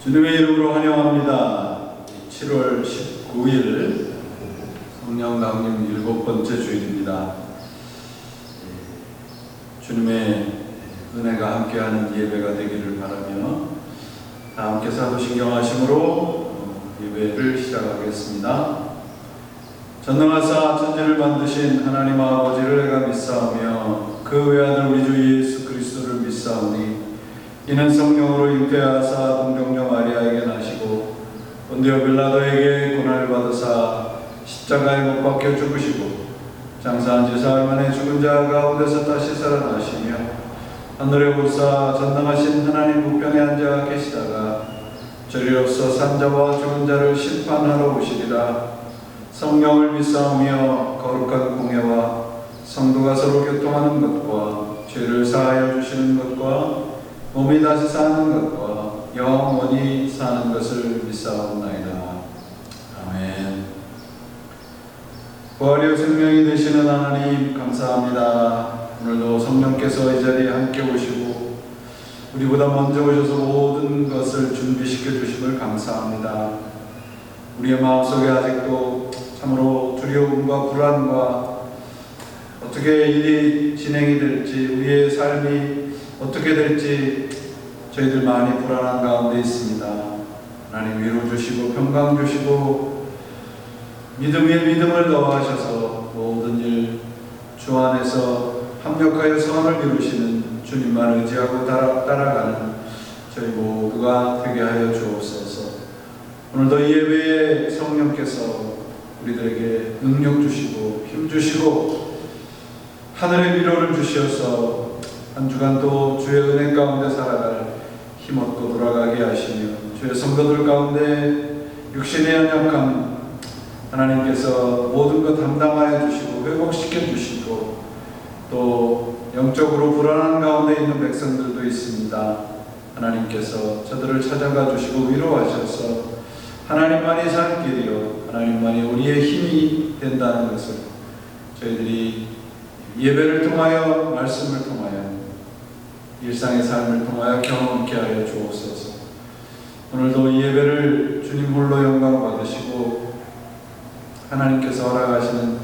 주님의 이름으로 환영합니다. 7월 19일 성령 강림 7번째 주일입니다. 주님의 은혜가 함께하는 예배가 되기를 바라며 다 함께 사도신경하심으로 예배를 시작하겠습니다. 전능하사 천지를 만드신 하나님 아버지를 내가 믿사오며 그 외아들 우리 주 예수 그리스도를 믿사오니 이는 성령으로 잉태하사 동정녀 마리아에게 나시고 본디오 빌라도에게 고난을 받으사 십자가에 못 박혀 죽으시고 장사한 지 사흘 만에 죽은 자 가운데서 다시 살아나시며 하늘에 오르사 전능하신 하나님 우편에 앉아 계시다가 저리로서 산자와 죽은 자를 심판하러 오시리라. 성령을 믿사오며 거룩한 공예와 성도가 서로 교통하는 것과 죄를 사하여 주시는 것과 몸이 다시 사는 것과 영원히 사는 것을 믿사옵나이다. 아멘. 부활이요 생명이 되시는 하나님 감사합니다. 오늘도 성령께서 이 자리에 함께 오시고 우리보다 먼저 오셔서 모든 것을 준비시켜 주심을 감사합니다. 우리의 마음속에 아직도 참으로 두려움과 불안과 어떻게 일이 진행이 될지, 우리의 삶이 어떻게 될지 저희들 많이 불안한 가운데 있습니다. 하나님 위로 주시고 평강 주시고 믿음 위에 믿음을 더하셔서 모든 일 주 안에서 합력하여 선을 이루시는 주님만 의지하고 따라가는 저희 모두가 되게 하여 주옵소서. 오늘도 이 예배에 성령께서 우리들에게 능력 주시고 힘 주시고 하늘의 위로를 주시어서 한 주간도 주의 은혜 가운데 살아갈 힘없고 돌아가게 하시며 주의 성도들 가운데 육신의 연약함 하나님께서 모든 것 담당하여 주시고 회복시켜 주시고 또 영적으로 불안한 가운데 있는 백성들도 있습니다. 하나님께서 저들을 찾아가 주시고 위로하셔서 하나님만이 살 길이요 하나님만이 우리의 힘이 된다는 것을 저희들이 예배를 통하여 말씀을 통하여 일상의 삶을 통하여 경험케 하여 주옵소서. 오늘도 이 예배를 주님 홀로 영광 받으시고 하나님께서 허락하시는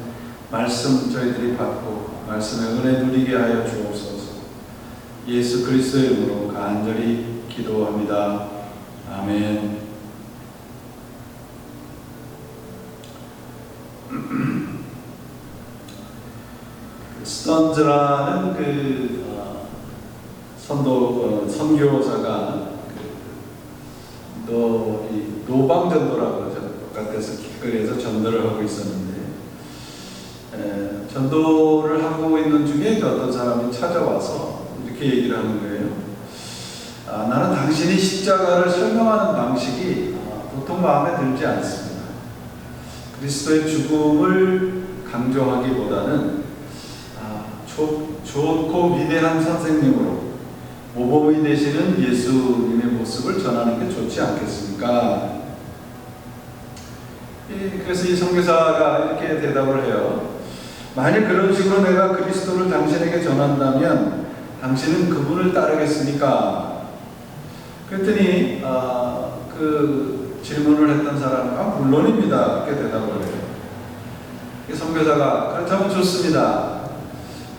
말씀 저희들이 받고 말씀의 은혜 누리게 하여 주옵소서. 예수 그리스도의 이름으로 간절히 기도합니다. 아멘. 스턴즈라는 선교사가 노방전도라고 그러죠. 바깥에서 길거리에서 전도를 하고 있었는데 전도를 하고 있는 중에 어떤 사람이 찾아와서 이렇게 얘기를 하는 거예요. 나는 당신이 십자가를 설명하는 방식이 보통 마음에 들지 않습니다. 그리스도의 죽음을 강조하기보다는 좋고 위대한 선생님으로 모범이 되시는 예수님의 모습을 전하는 게 좋지 않겠습니까? 그래서 이 선교사가 이렇게 대답을 해요. 만약 그런 식으로 내가 그리스도를 당신에게 전한다면 당신은 그분을 따르겠습니까? 그랬더니 그 질문을 했던 사람은 물론입니다. 이렇게 대답을 해요. 이 선교사가 그렇다면 좋습니다.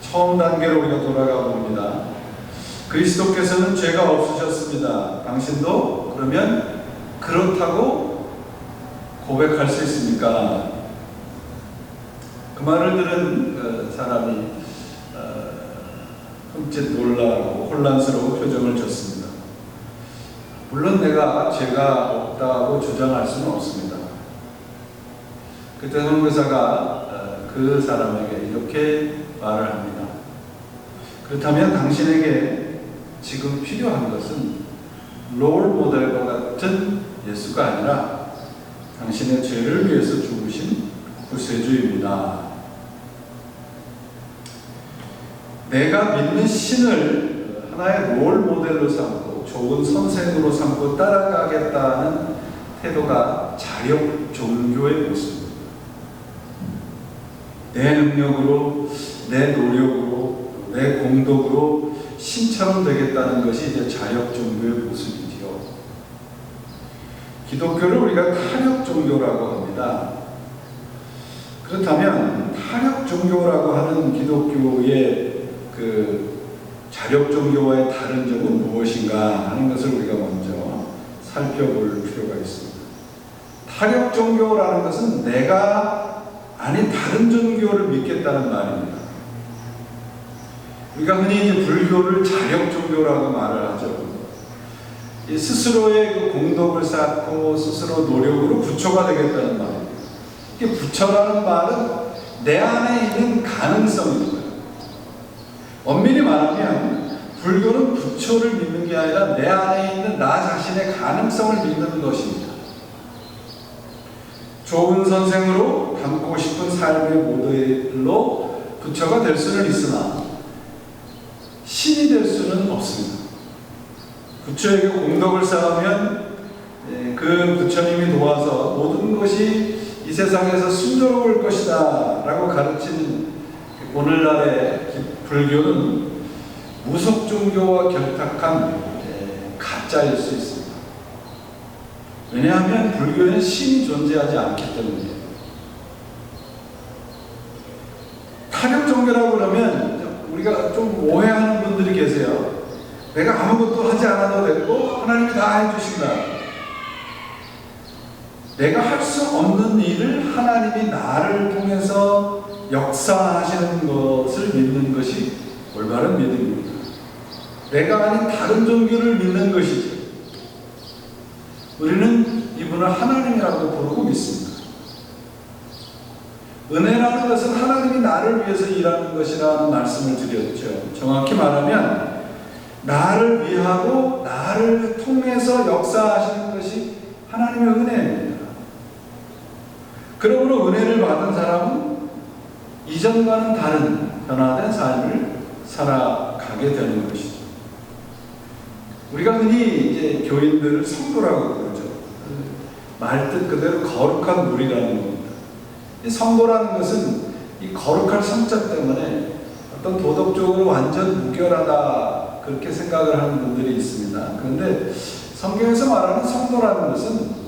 처음 단계로 우리가 돌아가 봅니다. 그리스도께서는 죄가 없으셨습니다. 당신도 그러면 그렇다고 고백할 수 있습니까? 그 말을 들은 사람이 흠칫 놀라고 혼란스러운 표정을 졌습니다. 물론 내가 죄가 없다고 주장할 수는 없습니다. 그때 선교사가 그 사람에게 이렇게 말을 합니다. 그렇다면 당신에게 지금 필요한 것은 롤 모델과 같은 예수가 아니라 당신의 죄를 위해서 죽으신 구세주입니다. 내가 믿는 신을 하나의 롤 모델로 삼고 좋은 선생으로 삼고 따라가겠다는 태도가 자력 종교의 모습입니다. 내 능력으로, 내 노력으로, 내 공덕으로 신처럼 되겠다는 것이 이제 자력 종교의 모습이지요. 기독교를 우리가 타력 종교라고 합니다. 그렇다면 타력 종교라고 하는 기독교의 그 자력 종교와의 다른 점은 무엇인가 하는 것을 우리가 먼저 살펴볼 필요가 있습니다. 타력 종교라는 것은 내가 아닌 다른 종교를 믿겠다는 말입니다. 우리가 흔히 이제 불교를 자력 종교라고 말을 하죠. 스스로의 그 공덕을 쌓고 스스로 노력으로 부처가 되겠다는 말입니다. 이게 부처라는 말은 내 안에 있는 가능성입니다. 엄밀히 말하면 불교는 부처를 믿는 게 아니라 내 안에 있는 나 자신의 가능성을 믿는 것입니다. 좋은 선생으로 담고 싶은 삶의 모델로 부처가 될 수는 있으나 신이 될 수는 없습니다. 부처에게 공덕을 쌓으면 그 부처님이 도와서 모든 것이 이 세상에서 순조로울 것이다 라고 가르치는 오늘날의 불교는 무속 종교와 결탁한 가짜일 수 있습니다. 왜냐하면 불교에는 신이 존재하지 않기 때문이에요. 타력 종교라고 그러면 우리가 좀 오해하는 분들이 계세요. 내가 아무것도 하지 않아도 되고 하나님이 다 해주신다. 내가 할 수 없는 일을 하나님이 나를 통해서 역사하시는 것을 믿는 것이 올바른 믿음입니다. 내가 아닌 다른 종교를 믿는 것이죠. 우리는 이분을 하나님이라고 부르고 믿습니다. 은혜라는 것은 하나님이 나를 위해서 일하는 것이라는 말씀을 드렸죠. 정확히 말하면 나를 위하고 나를 통해서 역사하시는 것이 하나님의 은혜입니다. 그러므로 은혜를 받은 사람은 이전과는 다른 변화된 삶을 살아가게 되는 것이죠. 우리가 흔히 이제 교인들을 성도라고 그러죠. 말뜻 그대로 거룩한 물이라는 겁니다. 이 성도라는 것은 이 거룩할 성자 때문에 어떤 도덕적으로 완전 무결하다 그렇게 생각을 하는 분들이 있습니다. 그런데 성경에서 말하는 성도라는 것은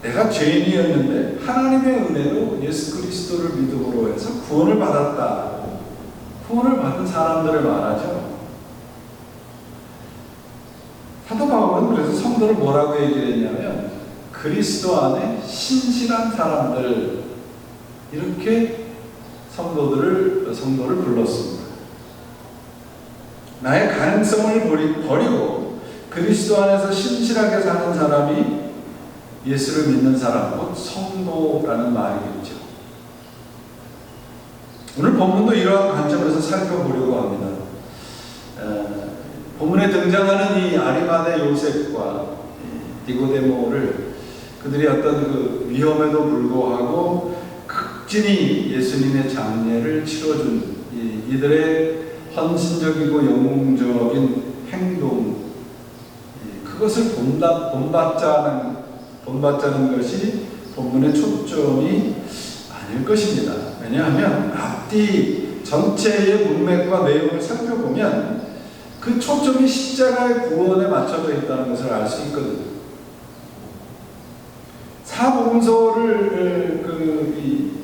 내가 죄인이었는데 하나님의 은혜로 예수 그리스도를 믿음으로 해서 구원을 받았다. 구원을 받은 사람들을 말하죠. 사도 바울은 그래서 성도를 뭐라고 얘기를 했냐면 그리스도 안에 신실한 사람들 이렇게 성도를 불렀습니다. 나의 가능성을 버리고 그리스도 안에서 신실하게 사는 사람이 예수를 믿는 사람, 곧 성도라는 말이겠죠. 오늘 본문도 이러한 관점에서 살펴보려고 합니다. 본문에 등장하는 이 아리마대 요셉과 니고데모를 그들이 어떤 그 위험에도 불구하고 극진히 예수님의 장례를 치러준 이들의 헌신적이고 영웅적인 행동, 그것을 본받자는 것이 본문의 초점이 아닐 것입니다. 왜냐하면 앞뒤 전체의 문맥과 내용을 살펴보면 그 초점이 십자가의 구원에 맞춰져 있다는 것을 알 수 있거든요. 사복음서를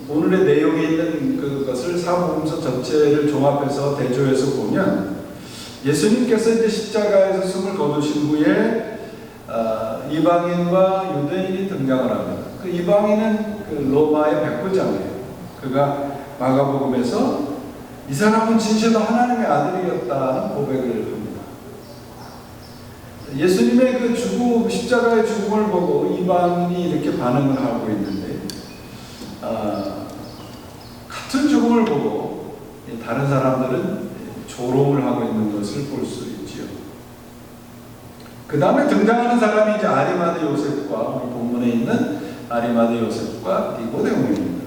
오늘의 내용에 있는 그것을 사복음서 전체를 종합해서 대조해서 보면 예수님께서 이제 십자가에서 숨을 거두신 후에 이방인과 유대인이 등장을 합니다. 그 이방인은 그 로마의 백부장이에요. 그가 마가복음에서 이 사람은 진실로 하나님의 아들이었다는 고백을 합니다. 예수님의 그 죽음, 십자가의 죽음을 보고 이방인이 이렇게 반응을 하고 있는데 같은 죽음을 보고 다른 사람들은 조롱을 하고 있는 것을 볼 수 있지요. 그 다음에 등장하는 사람이 이제 아리마대 요셉과 우리 본문에 있는 아리마대 요셉과 니고데모입니다.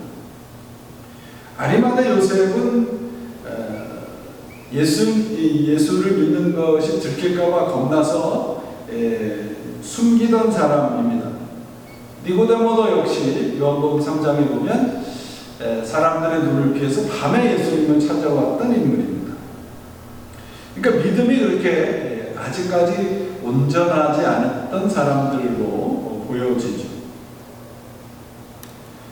아리마대 요셉은 예수를 믿는 것이 들킬까봐 겁나서 숨기던 사람입니다. 니고데모도 역시 요한복음 3장에 보면 사람들의 눈을 피해서 밤에 예수님을 찾아왔던 인물입니다. 그러니까 믿음이 그렇게 아직까지 온전하지 않았던 사람들로 보여지죠.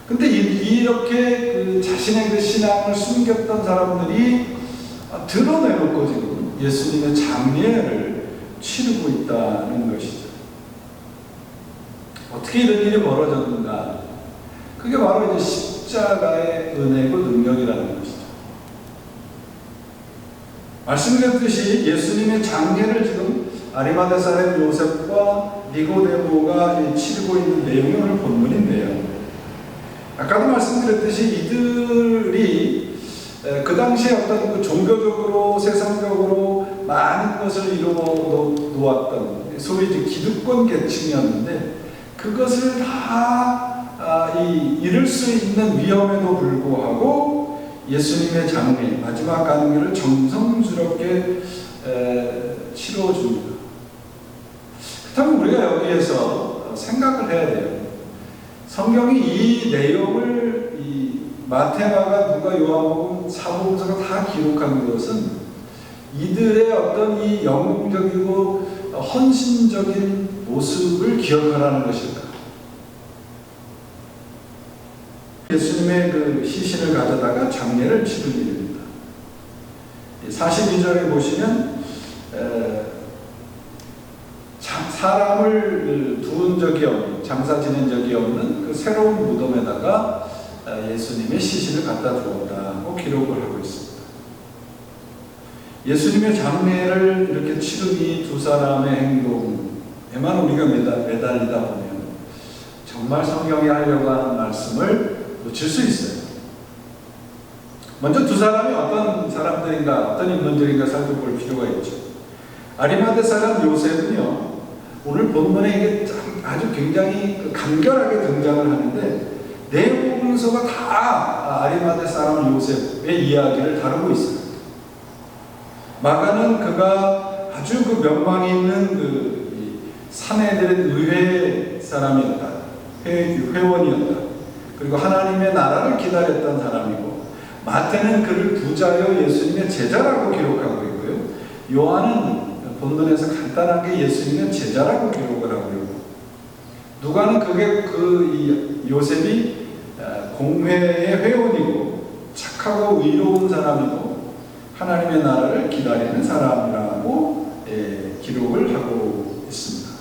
근데 이렇게 그 자신의 그 신앙을 숨겼던 사람들이 드러내놓고 지금 예수님의 장례를 치르고 있다는 것이죠. 어떻게 이런 일이 벌어졌는가? 그게 바로 이제 십자가의 은혜고 능력이라는 것이죠. 말씀드렸듯이 예수님의 장례를 지금 아리마대 사람 요셉과 니고데모가 치르고 있는 내용이 오늘 본문인데요. 아까도 말씀드렸듯이 이들이 그 당시에 어떤 그 종교적으로 세상적으로 많은 것을 이루어 놓았던 소위 기득권 계층이었는데 그것을 다 이룰 수 있는 위험에도 불구하고 예수님의 장례, 마지막 간구를 정성스럽게 치러줍니다. 그렇다면 우리가 여기에서 생각을 해야 돼요. 성경이 이 내용을 마태, 마가, 누가, 요한복음, 사복음서가 다 기록한 것은 이들의 어떤 이 영웅적이고 헌신적인 모습을 기억하라는 것일까? 예수님의 그 시신을 가져다가 장례를 치른 일입니다. 42절에 보시면 사람을 두은 적이 없는, 장사 지낸 적이 없는 그 새로운 무덤에다가 예수님의 시신을 갖다 두었다고 기록을 하고 있습니다. 예수님의 장례를 이렇게 치른 이 두 사람의 행동에만 우리가 매달리다 보면 정말 성경이 하려고 하는 말씀을 놓칠 수 있어요. 먼저 두 사람이 어떤 사람들인가, 어떤 인물들인가 살펴볼 필요가 있죠. 아리마대 사람 요셉은요, 오늘 본문에 이게 아주 굉장히 간결하게 등장을 하는데 네 복음서가 다 아리마대 사람 요셉의 이야기를 다루고 있어요. 마가는 그가 아주 그 명망이 있는 그 사내들의 의회 사람이었다, 회원이었다. 그리고 하나님의 나라를 기다렸던 사람이고, 마태는 그를 부자여 예수님의 제자라고 기록하고 있고요. 요한은 본문에서 간단하게 예수님의 제자라고 기록을 하고 있고, 누가는 그게 이 요셉이 공회의 회원이고 착하고 의로운 사람이고 하나님의 나라를 기다리는 사람이라고 기록을 하고 있습니다.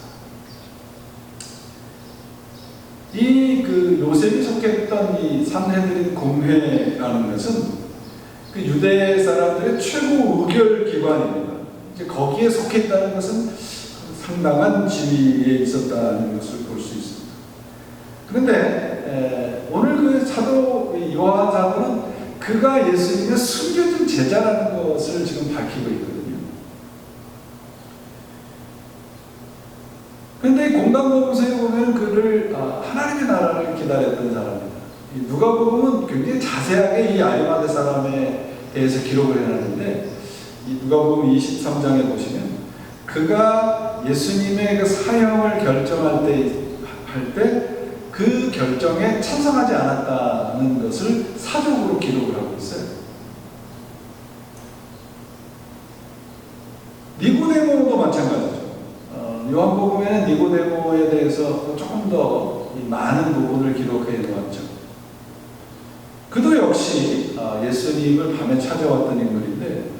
그 요셉이 속했던 이 산헤드린 공회라는 것은 그 유대 사람들의 최고 의결 기관입니다. 이제 거기에 속했다는 것은 상당한 지위에 있었다는 것을 볼 수 있습니다. 그런데 오늘 그 사도 요한 사도는 그가 예수님의 숨겨진 제자라는 것을 지금 밝히고 있거든요. 그런데 공간복음서에 보면 그를 하나님의 나라를 기다렸던 사람입니다. 누가복음은 굉장히 자세하게 이 아리마대 사람에 대해서 기록을 해놨는데 이 누가복음 23장에 보시면 그가 예수님의 그 사형을 결정할 때 그 결정에 찬성하지 않았다는 것을 사적으로 기록을 하고 있어요. 니고데모도 마찬가지죠. 요한복음에는 니고데모에 대해서 조금 더 많은 부분을 기록해 놓았죠. 그도 역시 예수님을 밤에 찾아왔던 인물인데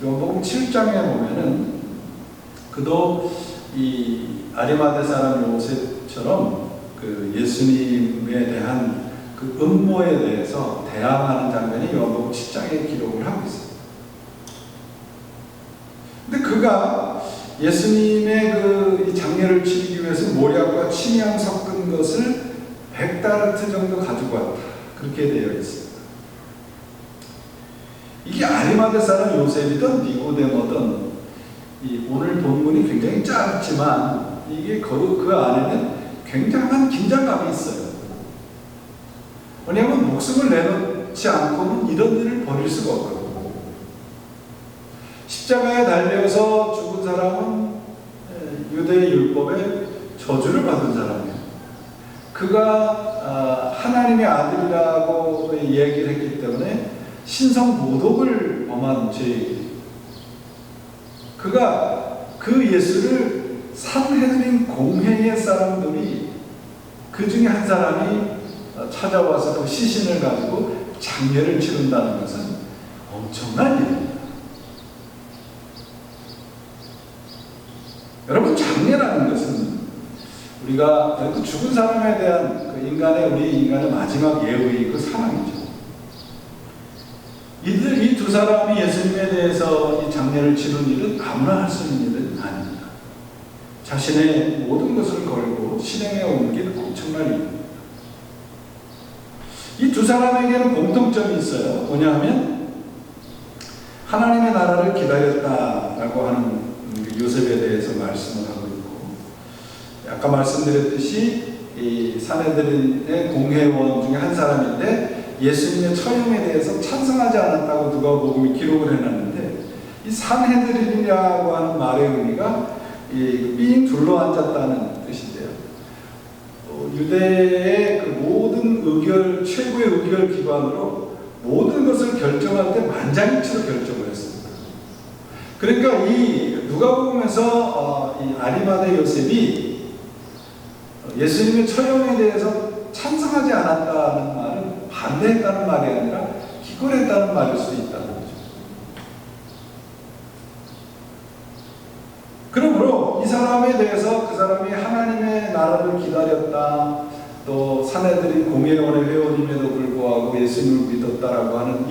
요한복음 7장에 보면은 그도 이 아리마대 사람 요셉처럼 그 예수님에 대한 그 음모에 대해서 대항하는 장면이 요한복음 10장에 기록을 하고 있습니다. 근데 그가 예수님의 그 장례를 치르기 위해서 모략과 침향 섞은 것을 100다르트 정도 가지고 왔다. 그렇게 되어 있습니다. 이게 아리마대 사람 요셉이든 니고데모든 오늘 본문이 굉장히 짧지만 이게 그 안에는 굉장한 긴장감이 있어요. 왜냐하면 목숨을 내놓지 않고는 이런 일을 벌일 수가 없거든요. 십자가에 달려서 죽은 사람은 유대의 율법에 저주를 받은 사람이에요. 그가 하나님의 아들이라고 얘기를 했기 때문에 신성 모독을 범한 죄이에요. 그가 그 예수를 산헤드린 공회의 사람들이 그 중에 한 사람이 찾아와서 그 시신을 가지고 장례를 치른다는 것은 엄청난 일입니다. 여러분, 장례라는 것은 우리가 죽은 사람에 대한 우리 인간의 마지막 예의, 사랑이죠. 이 두 사람이 예수님에 대해서 이 장례를 치른 일은 아무나 할 수 있는 일은 아닙니다. 자신의 모든 것을 걸고 실행에 옮긴 엄청난 일입니다. 이 두 사람에게는 공통점이 있어요. 뭐냐 하면 하나님의 나라를 기다렸다라고 하는 요셉에 대해서 말씀을 하고 있고, 아까 말씀드렸듯이 이 산헤드린의 공회원 중에 한 사람인데 예수님의 처형에 대해서 찬성하지 않았다고 누가복음이 기록을 해놨는데, 이 산헤드린이라고 하는 말의 의미가 삥 둘러앉았다는 뜻인데요. 유대의 그 모든 최고의 의결 기관으로 모든 것을 결정할 때 만장일치로 결정을 했습니다. 그러니까 이 누가복음에서 이 아리마대 요셉이 예수님의 처형에 대해서 찬성하지 않았다는 말은 반대했다는 말이 아니라 기권했다는 말일 수 있다는 거죠. 그러므로 이 사람에 대해서 그 사람이 하나님의 나라를 기다렸다, 또 산헤드린 공회원의 회원임에도 불구하고 예수님을 믿었다라고 하는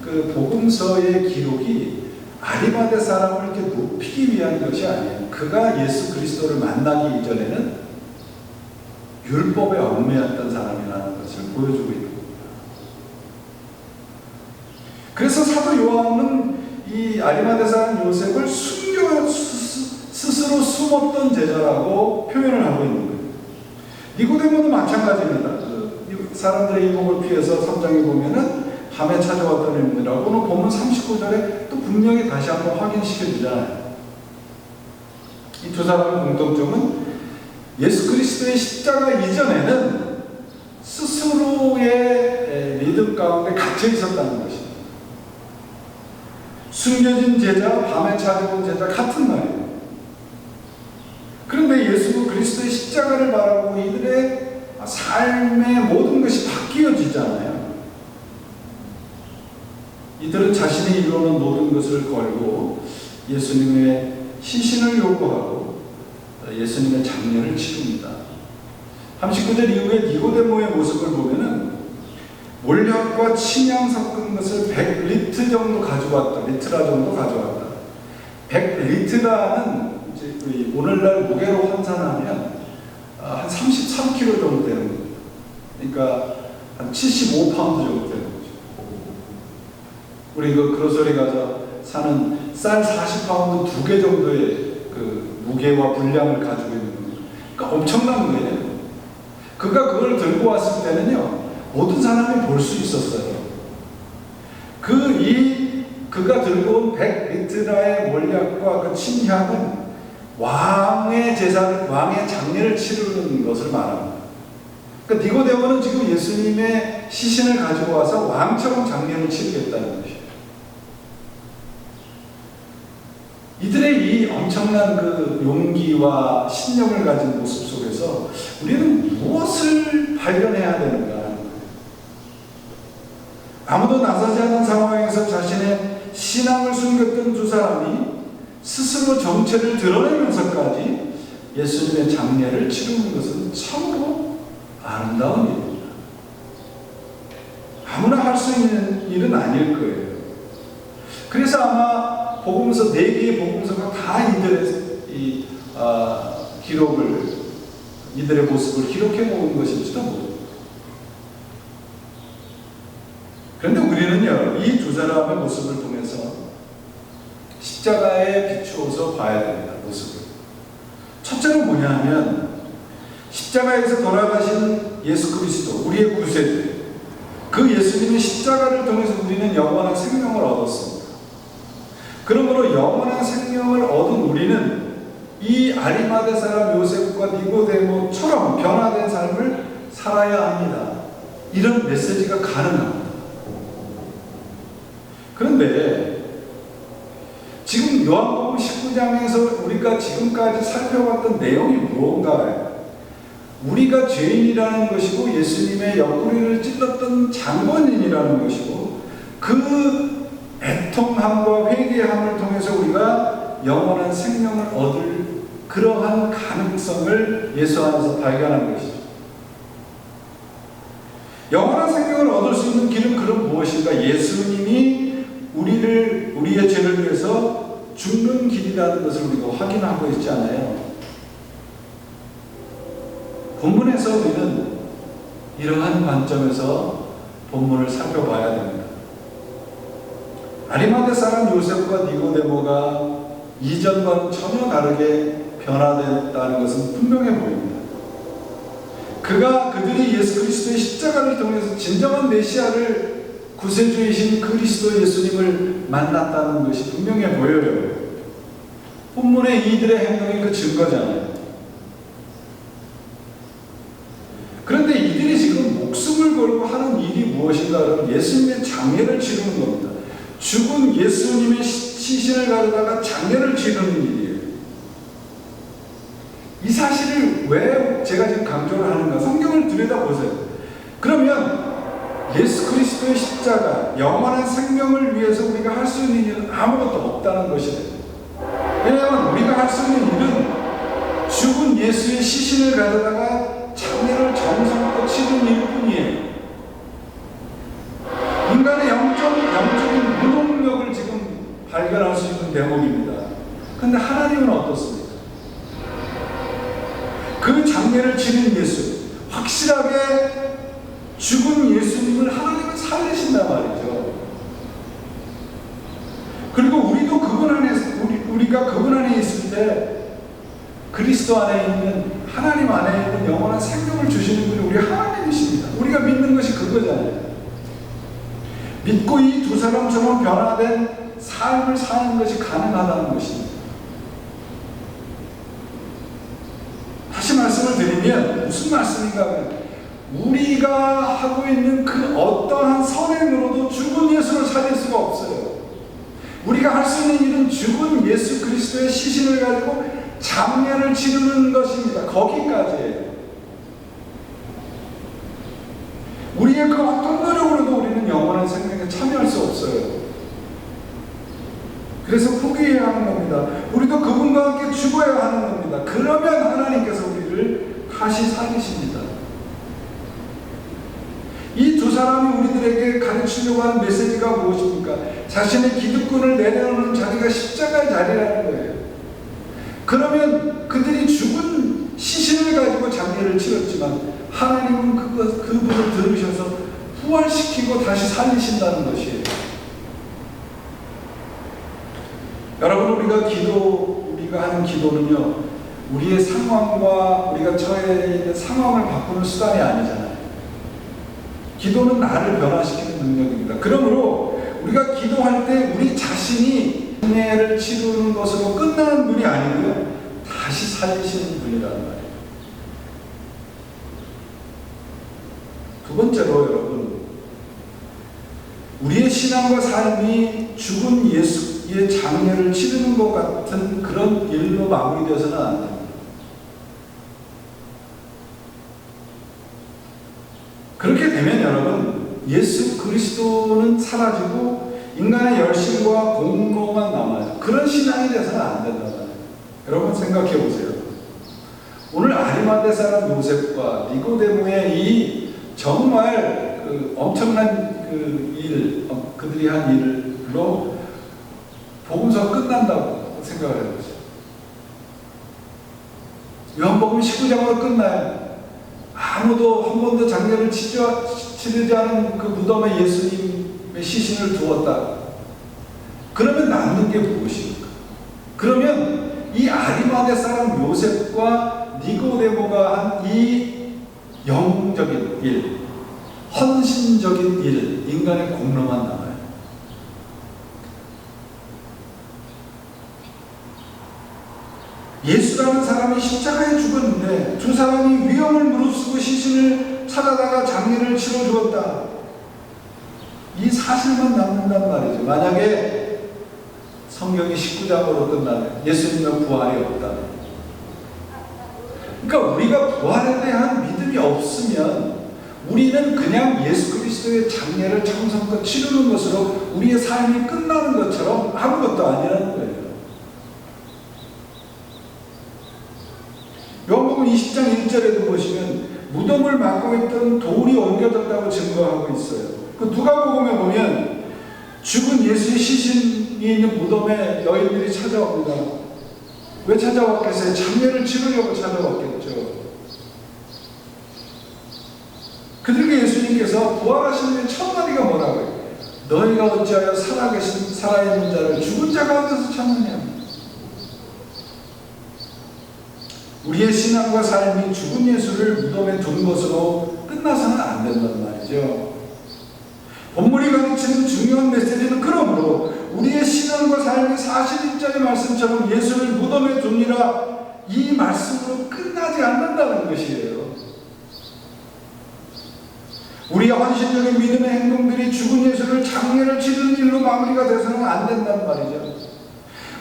그 복음서의 기록이 아리마대 사람을 이렇게 높이기 위한 것이 아니에요. 그가 예수 그리스도를 만나기 이전에는 율법에 얽매였던 사람이라는 것을 보여주고 있는 겁니다. 그래서 사도 요한은 이 아리마대 사람 요셉을 스스로 숨었던 제자라고 표현을 하고 있는 거예요. 니고데모도 마찬가지입니다. 사람들의 이목을 피해서 3장에 보면은 밤에 찾아왔던 인물이라고는 본문 39절에 또 분명히 다시 한번 확인시켜 주잖아요. 이 두 사람의 공통점은 예수 그리스도의 십자가 이전에는 스스로의 믿음 가운데 갇혀 있었다는 것입니다. 숨겨진 제자, 밤에 찾아온 제자 같은 말이에요. 그런데 예수 그리스도의 십자가를 바라보고 이들의 삶의 모든 것이 바뀌어지잖아요. 이들은 자신이 이루는 모든 것을 걸고 예수님의 시신을 요구하고 예수님의 장례를 치릅니다. 39절 이후에 니고데모의 모습을 보면은 몰약과 침향 섞은 것을 100리트 정도 가져왔다. 리트라 정도 가져왔다. 100리트라는 오늘날 무게로 환산하면 한 33kg 정도 되는 겁니다. 그러니까 한 75파운드 정도 되는 거죠. 우리 그로서리 가서 사는 쌀 40파운드 2개 정도의 그 무게와 분량을 가지고 있는 겁니다. 그러니까 엄청난 거예요. 그가 그걸 들고 왔을 때는요, 모든 사람이 볼 수 있었어요. 그가 들고 온 100리트라의 몰약과 그 침향은 왕의 장례를 치르는 것을 말합니다. 그러니까 니고데모는 지금 예수님의 시신을 가지고 와서 왕처럼 장례를 치르겠다는 것이에요. 이들의 이 엄청난 그 용기와 신념을 가진 모습 속에서 우리는 무엇을 발견해야 되는가 하는 거예요. 아무도 나서지 않은 상황에서 자신의 신앙을 숨겼던 두 사람이 스스로 정체를 드러내면서까지 예수님의 장례를 치르는 것은 참으로 아름다운 일입니다. 아무나 할 수 있는 일은 아닐 거예요. 그래서 아마 복음서 4개의 복음서가 다 이들의 이들의 모습을 기록해 놓은 것일지도 모릅니다. 그런데 우리는요, 이 두 사람의 모습을 통해서 십자가에 비추어서 봐야 됩니다. 모습을. 첫째는 뭐냐 하면 십자가에서 돌아가신 예수 그리스도, 우리의 구세주, 그 예수님의 십자가를 통해서 우리는 영원한 생명을 얻었습니다. 그러므로 영원한 생명을 얻은 우리는 이 아리마대 사람 요셉과 니고데모처럼 변화된 삶을 살아야 합니다. 이런 메시지가 가능합니다. 그런데 지금 요한복음 19장에서 우리가 지금까지 살펴봤던 내용이 무언가요? 우리가 죄인이라는 것이고 예수님의 옆구리를 찔렀던 장본인이라는 것이고 그 애통함과 회개함을 통해서 우리가 영원한 생명을 얻을 그러한 가능성을 예수 안에서 발견한 것이죠. 영원한 생명을 얻을 수 있는 길은 그럼 무엇인가? 예수님이 우리의 죄를 위해서 죽는 길이라는 것을 우리가 확인하고 있지 않아요? 본문에서 우리는 이러한 관점에서 본문을 살펴봐야 됩니다. 아리마대 사람 요셉과 니고데모가 이전과는 전혀 다르게 변화됐다는 것은 분명해 보입니다. 그들이 예수 그리스도의 십자가를 통해서 진정한 메시아를 구세주이신 그리스도 예수님을 만났다는 것이 분명해 보여요. 본문의 이들의 행동이 그 증거잖아요. 그런데 이들이 지금 목숨을 걸고 하는 일이 무엇인가 하면 예수님의 장례를 치르는 겁니다. 죽은 예수님의 시신을 가져다가 장례를 치르는 일이에요. 이 사실을 왜 제가 지금 강조를 하는가? 성경을 들여다보세요. 그러면 예수 그리스도의 십자가, 영원한 생명을 위해서 우리가 할 수 있는 일은 아무것도 없다는 것이에요. 왜냐하면 우리가 할 수 있는 일은 죽은 예수의 시신을 가져다가 장례를 정성껏 치른 일뿐이에요. 인간의 영적인 무능력을 지금 발견할 수 있는 대목입니다. 그런데 하나님은 어떻습니까? 그 장례를 치른 예수, 확실하게 죽은 예수님을 하나님은 살리신단 말이죠. 그리고 우리도 우리가 그분 안에 있을 때 그리스도 안에 있는, 하나님 안에 있는 영원한 생명을 주시는 분이 우리 하나님이십니다. 우리가 믿는 것이 그거잖아요. 믿고 이 두 사람처럼 변화된 삶을 사는 것이 가능하다는 것입니다. 다시 말씀을 드리면 무슨 말씀인가 하면 우리가 하고 있는 그 어떠한 선행으로도 죽은 예수를 살릴 수가 없어요. 우리가 할 수 있는 일은 죽은 예수 그리스도의 시신을 가지고 장례를 치르는 것입니다. 거기까지예요. 우리의 그 어떤 노력으로도 우리는 영원한 생명에 참여할 수 없어요. 그래서 포기해야 하는 겁니다. 우리도 그분과 함께 죽어야 하는 겁니다. 그러면 하나님께서 우리를 다시 살리십니다. 이 두 사람이 우리들에게 가르치려고 하는 메시지가 무엇입니까? 자신의 기득권을 내려놓는 자리가 십자가의 자리라는 거예요. 그러면 그들이 죽은 시신을 가지고 장례를 치렀지만 하나님은 그분을 들으셔서 부활시키고 다시 살리신다는 것이에요. 여러분, 우리가 하는 기도는요, 우리의 상황과 우리가 처해 있는 상황을 바꾸는 수단이 아니잖아요. 기도는 나를 변화시키는 능력입니다. 그러므로 우리가 기도할 때 우리 자신이 장례를 치르는 것으로 끝나는 분이 아니고요, 다시 살리시는 분이라는 말이에요. 두 번째로 여러분, 우리의 신앙과 삶이 죽은 예수의 장례를 치르는 것 같은 그런 일로 마무리되어서는 안 됩니다. 그렇게 되면 여러분, 예수 그리스도는 사라지고 인간의 열심과 공로만 남아요. 그런 신앙이 돼서는 안 된다는 거예요. 여러분 생각해 보세요. 오늘 아리마대 사람 요셉과 니고데모의 이 정말 엄청난 그들이 한 일로 복음서 끝난다고 생각을 해보세요. 요한복음 19장으로 끝나요. 아무도 한 번도 장례를 치르지 않은 그 무덤에 예수님의 시신을 두었다. 그러면 남는 게 무엇입니까? 그러면 이 아리마대 사람 요셉과 니고데모가 한 이 영적인 일, 헌신적인 일, 인간의 공로만 남아요. 예수라는 사람이 십자가에 죽었는데 두 사람이 위험을 무릅쓰고 시신을 찾아다가 장례를 치러 주었다. 이 사실만 남는단 말이죠. 만약에 성경이 19장으로 끝나면 예수님의 부활이 없다. 그러니까 우리가 부활에 대한 믿음이 없으면 우리는 그냥 예수 그리스도의 장례를 정성껏 치르는 것으로 우리의 삶이 끝나는 것처럼 아무것도 아니라는 거예요. 요한복음 20장 1절에도 보시면 무덤을 막고 있던 돌이 옮겨졌다고 증거하고 있어요. 그 누가복음에 보면 죽은 예수의 시신이 있는 무덤에 여인들이 찾아옵니다. 왜 찾아왔겠어요? 장례를 치르려고 찾아왔겠죠. 그들에게 예수님께서 부활하신 후에 첫 마디가 뭐라고요? 너희가 어찌하여 살아있는 자를 죽은 자 가운데서 찾느냐. 우리의 신앙과 삶이 죽은 예수를 무덤에 둔 것으로 끝나서는 안 된단 말이죠. 본문이 가르치는 중요한 메시지는 그러므로 우리의 신앙과 삶이 41절의 말씀처럼 예수를 무덤에 둡니다. 이 말씀으로 끝나지 않는다는 것이에요. 우리의 헌신적인 믿음의 행동들이 죽은 예수를 장례를 치르는 일로 마무리가 돼서는 안 된단 말이죠.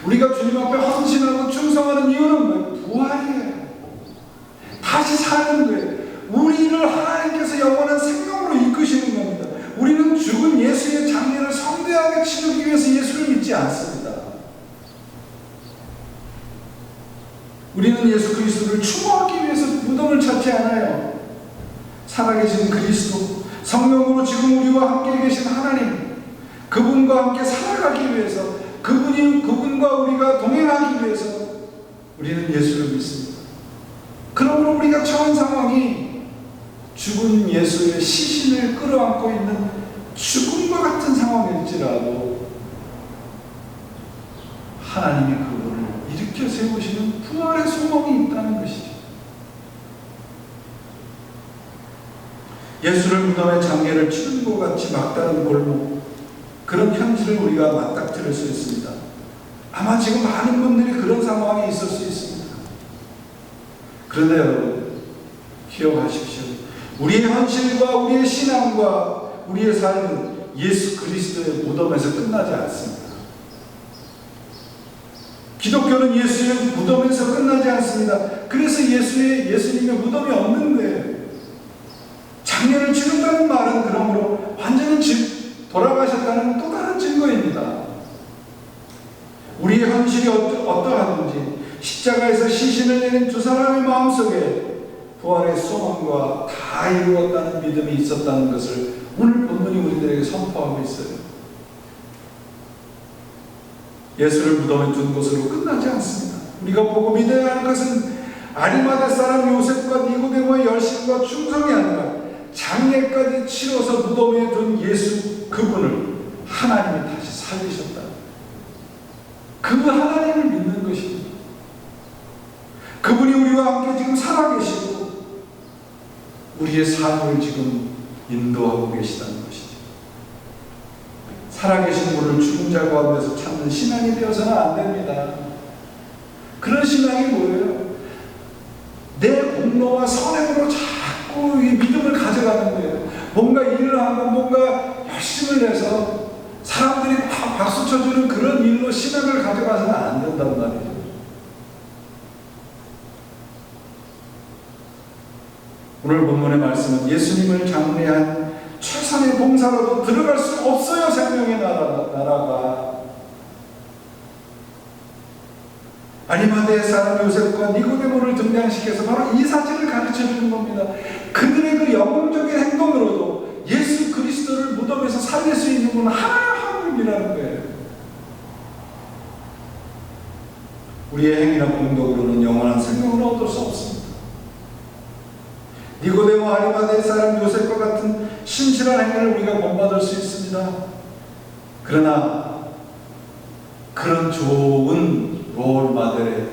우리가 주님 앞에 헌신하고 충성하는 이유는 뭐예요? 부활이에요. 다시 사는 거예요. 우리를 하나님께서 영원한 생명으로 이끄시는 겁니다. 우리는 죽은 예수의 장례를 성대하게 치르기 위해서 예수를 믿지 않습니다. 우리는 예수 그리스도를 추모하기 위해서 무덤을 찾지 않아요. 살아계신 그리스도, 성령으로 지금 우리와 함께 계신 하나님, 그분과 함께 살아가기 위해서, 그분과 우리가 동행하기 위해서 우리는 예수를 믿습니다. 그러므로 우리가 처한 상황이 죽은 예수의 시신을 끌어안고 있는 죽음과 같은 상황일지라도 하나님이 그분을 일으켜 세우시는 부활의 소망이 있다는 것이죠. 예수를 무덤에 장례를 치른 것 같이 막다른 골목, 그런 현실을 우리가 맞닥뜨릴 수 있습니다. 아마 지금 많은 분들이 그런 상황이 있을 수 있습니다. 그런데 여러분, 기억하십시오. 우리의 현실과 우리의 신앙과 우리의 삶은 예수 그리스도의 무덤에서 끝나지 않습니다. 기독교는 예수의 무덤에서 끝나지 않습니다. 그래서 예수님의 무덤이 없는 거예요. 장례를 치른다는 말은 그러므로 완전히 돌아가셨다는 또 다른 증거입니다. 우리의 현실이 어떠하든지 십자가에서 시신을 내린 두 사람의 마음속에 부활의 소망과 다 이루었다는 믿음이 있었다는 것을 오늘 본문이 우리들에게 선포하고 있어요. 예수를 무덤에 둔 것으로 끝나지 않습니다. 우리가 보고 믿어야 하는 것은 아리마대 사람 요셉과 니고데모의 열심과 충성이 아니라 장례까지 치러서 무덤에 둔 예수 그분을 하나님이 다시 살리셨다. 그 하나님을 믿는 것입니다. 그분이 우리와 함께 지금 살아계시고 우리의 삶을 지금 인도하고 계시다는 것이죠. 살아계신 분을 죽은 자 가운데서 찾는 신앙이 되어서는 안 됩니다. 그런 신앙이 뭐예요? 내 공로와 선행으로 자꾸 이 믿음을 가져가는 거예요. 뭔가 일을 하고 뭔가 열심을 내서 사람들이 다 박수 쳐주는 그런 일로 신앙을 가져가서는 안 된단 말이에요. 오늘 본문의 말씀은 예수님을 장례한 최선의 봉사로도 들어갈 수 없어요. 생명의 나라가. 아리마대의 사람 요셉과 니고데모를 등장시켜서 바로 이 사실을 가르쳐 주는 겁니다. 그들의 그 영웅적인 행동으로도 예수 그리스도를 무덤에서 살릴 수 있는 분은 하나님이라는 거예요. 우리의 행위나 공덕으로는 영원한 생명을 얻을 수 없습니다. 니고데모 아리마대의 사람 요셉과 같은 신실한 행위를 우리가 본받을 수 있습니다. 그러나 그런 좋은 롤모델에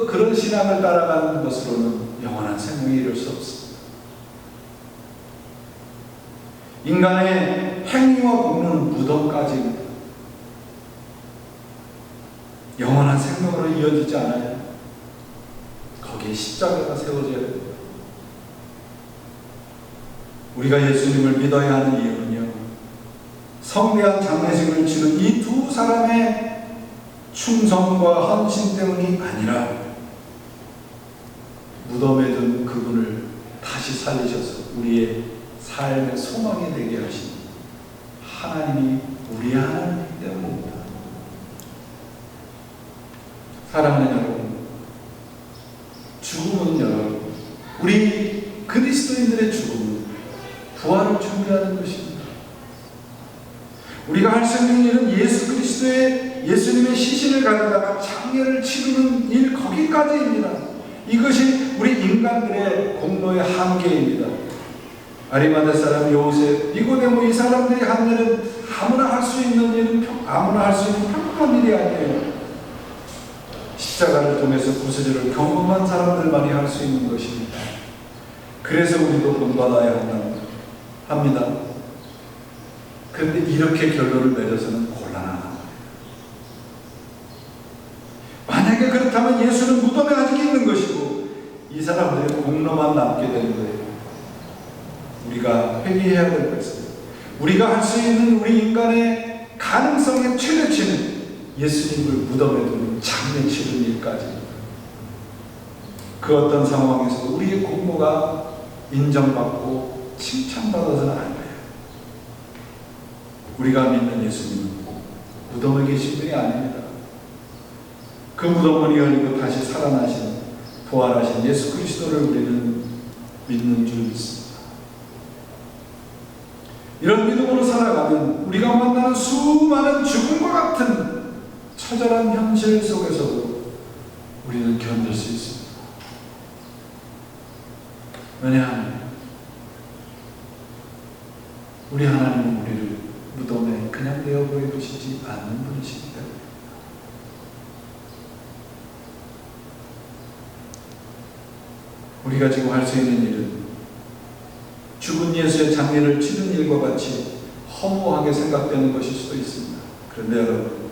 그런 신앙을 따라가는 것으로는 영원한 생명에 이룰 수 없습니다. 인간의 행위와 공로는 무덤까지입니다. 영원한 생명으로 이어지지 않아요. 거기에 십자가가 세워져야 됩니다. 우리가 예수님을 믿어야 하는 이유는요, 성대한 장례식을 치른 이 두 사람의 충성과 헌신 때문이 아니라 무덤에 둔 그분을 다시 살리셔서 우리의 삶의 소망이 되게 하신 하나님이 우리 하나님이기 때문입니다. 사랑하는 여러분, 죽음은 여러분, 우리 그리스도인들의 죽음은 부활을 준비하는 것입니다. 우리가 할 수 있는 일은 예수님의 시신을 가져다가 장례를 치르는 일, 거기까지입니다. 이것이 우리 인간들의 공로의 한계입니다. 아리마대 사람 요셉, 니고데모, 이 사람들이 한 일은 아무나 할 수 있는 평범한 일이 아니에요. 십자가를 통해서 구세주를 경험한 사람들만이 할 수 있는 것입니다. 그래서 우리도 본받아야 합니다. 그런데 이렇게 결론을 내려서는 곤란한 거예요. 만약에 그렇다면 예수는 무덤에 아직 있는 것이고 이 사람들의 공로만 남게 되는 거예요. 우리가 회개해야 될 것은, 우리가 할 수 있는 우리 인간의 가능성의 최대치는 예수님을 무덤에 두는 장례 치른 일까지입니다. 그 어떤 상황에서도 우리의 공로가 인정받고 칭찬받아서는 안 돼요. 우리가 믿는 예수님은 무덤에 계신 분이 아닙니다. 그 무덤문이 열리고 다시 살아나신, 부활하신 예수 그리스도를 우리는 믿는 줄 믿습니다. 이런 믿음으로 살아가면 우리가 만나는 수많은 죽음과 같은 처절한 현실 속에서도 우리는 견딜 수 있습니다. 왜냐하면 우리 하나님은 우리를 무덤에 그냥 내어버려 두시지 않는 분이시기 때문에 우리가 지금 할 수 있는 일은 죽은 예수의 장례를 치른 일과 같이 허무하게 생각되는 것일 수도 있습니다. 그런데 여러분,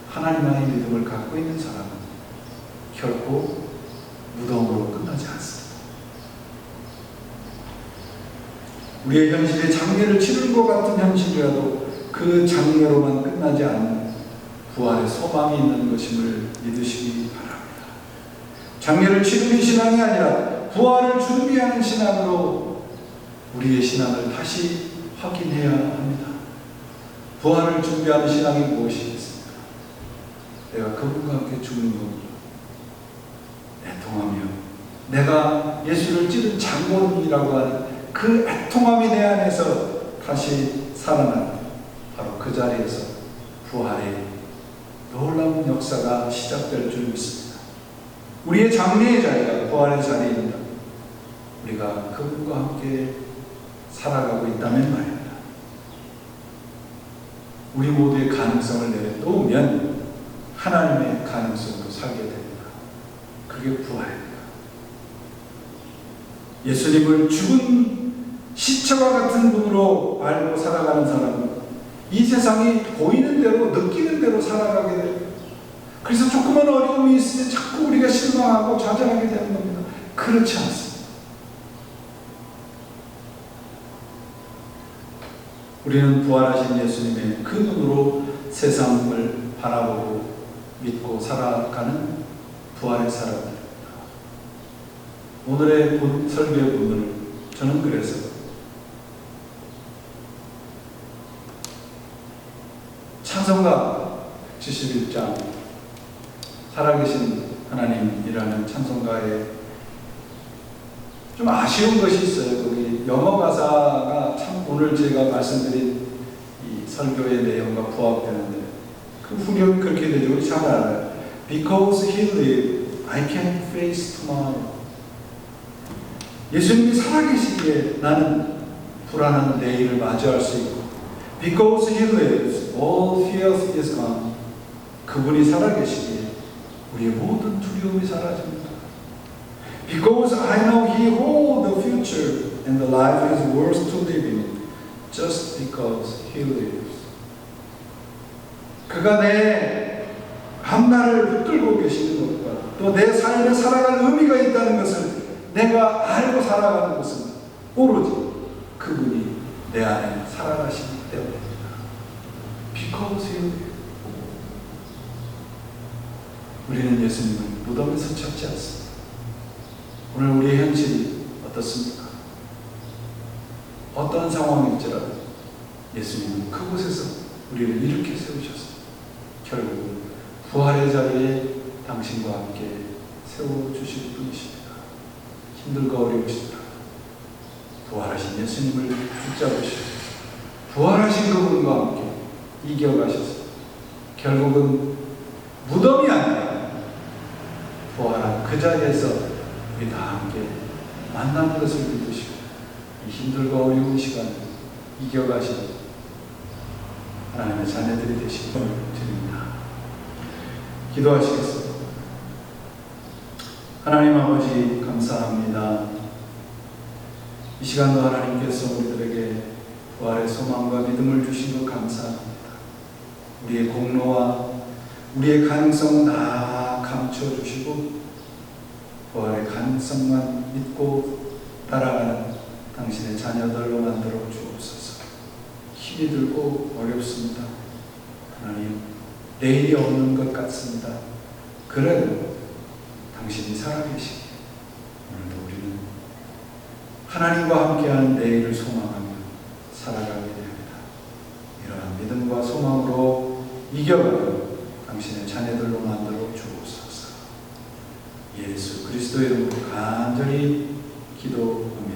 하나님만의 믿음을 갖고 있는 사람은 결코 무덤으로 끝나지 않습니다. 우리의 현실이 장례를 치른 것 같은 현실이라도 그 장례로만 끝나지 않는 부활의 소망이 있는 것임을 믿으시기 바랍니다. 장례를 치르는 신앙이 아니라 부활을 준비하는 신앙으로 우리의 신앙을 다시 확인해야 합니다. 부활을 준비하는 신앙이 무엇이겠습니까? 내가 그분과 함께 죽는 겁니다. 애통하며 내가 예수를 찌른 장본이라고 하는 그 애통함이 내 안에서 다시 살아나는, 바로 그 자리에서 부활의 놀라운 역사가 시작될 줄 믿습니다. 우리의 장례의 자리가 부활의 자리입니다. 우리가 그분과 함께 살아가고 있다면 말입니다. 우리 모두의 가능성을 내려놓으면 하나님의 가능성으로 살게 됩니다. 그게 부활입니다. 예수님을 죽은 시체와 같은 분으로 알고 살아가는 사람은 이 세상이 보이는 대로, 느끼는 대로 살아가게 됩니다. 그래서 조그만 어려움이 있으면 자꾸 우리가 실망하고 좌절하게 되는 겁니다. 그렇지 않습니다. 우리는 부활하신 예수님의 그 눈으로 세상을 바라보고 믿고 살아가는 부활의 사람들입니다. 오늘의 설교의 본문을 저는 그래서 찬송가 71장 살아계신 하나님이라는 찬송가에 좀 아쉬운 것이 있어요. 거기 영어 가사가 참 오늘 제가 말씀드린 이 설교의 내용과 부합되는데 그 후렴이 그렇게 되죠. 우리 잘 알아요. Because He lived, I can face tomorrow. 예수님이 살아계시기에 나는 불안한 내일을 맞이할 수 있고, Because He lives, all fear is gone. 그분이 살아계시기에 우리의 모든 두려움이 사라집니다. Because I know He holds the future and the life is worth to live in, just because He lives. 그가 내 앞날을 붙들고 계시는 것과 또 내 삶에 살아갈 의미가 있다는 것을 내가 알고 살아가는 것은 오로지 그분이 내 안에 살아가시기 때문입니다. Because He lives. 우리는 예수님을 무덤에서 찾지 않습니다. 오늘 우리의 현실이 어떻습니까? 어떤 상황일지라도 예수님은 그곳에서 우리를 이렇게 세우셨습니다. 결국 부활의 자리에 당신과 함께 세워주실 분이십니다. 힘들고 어려우시더라도 부활하신 예수님을 붙잡으시고 부활하신 그분과 함께 이겨가셔서 결국은 무덤이 아니라 부활한 그 자리에서 우리 다 함께 만나는 것을 믿으시고 이 힘들고 어려운 시간을 이겨가시는 하나님의 자녀들이 되시길 드립니다. 기도하시겠습니다. 하나님 아버지 감사합니다. 이 시간도 하나님께서 우리들에게 부활의 소망과 믿음을 주신 것 감사합니다. 우리의 공로와 우리의 가능성은 다 감춰주시고 부활의 가능성만 믿고 따라가는 당신의 자녀들로 만들어 주옵소서. 힘이 들고 어렵습니다. 하나님, 내일이 없는 것 같습니다. 그래도 당신이 살아계시기에 오늘도 우리는 하나님과 함께하는 내일을 소망하며 살아가게 됩니다. 이러한 믿음과 소망으로 이겨가는 당신의 자녀들로 만들어 주옵소서. 예수 그리스도의 이름으로 간절히 기도합니다.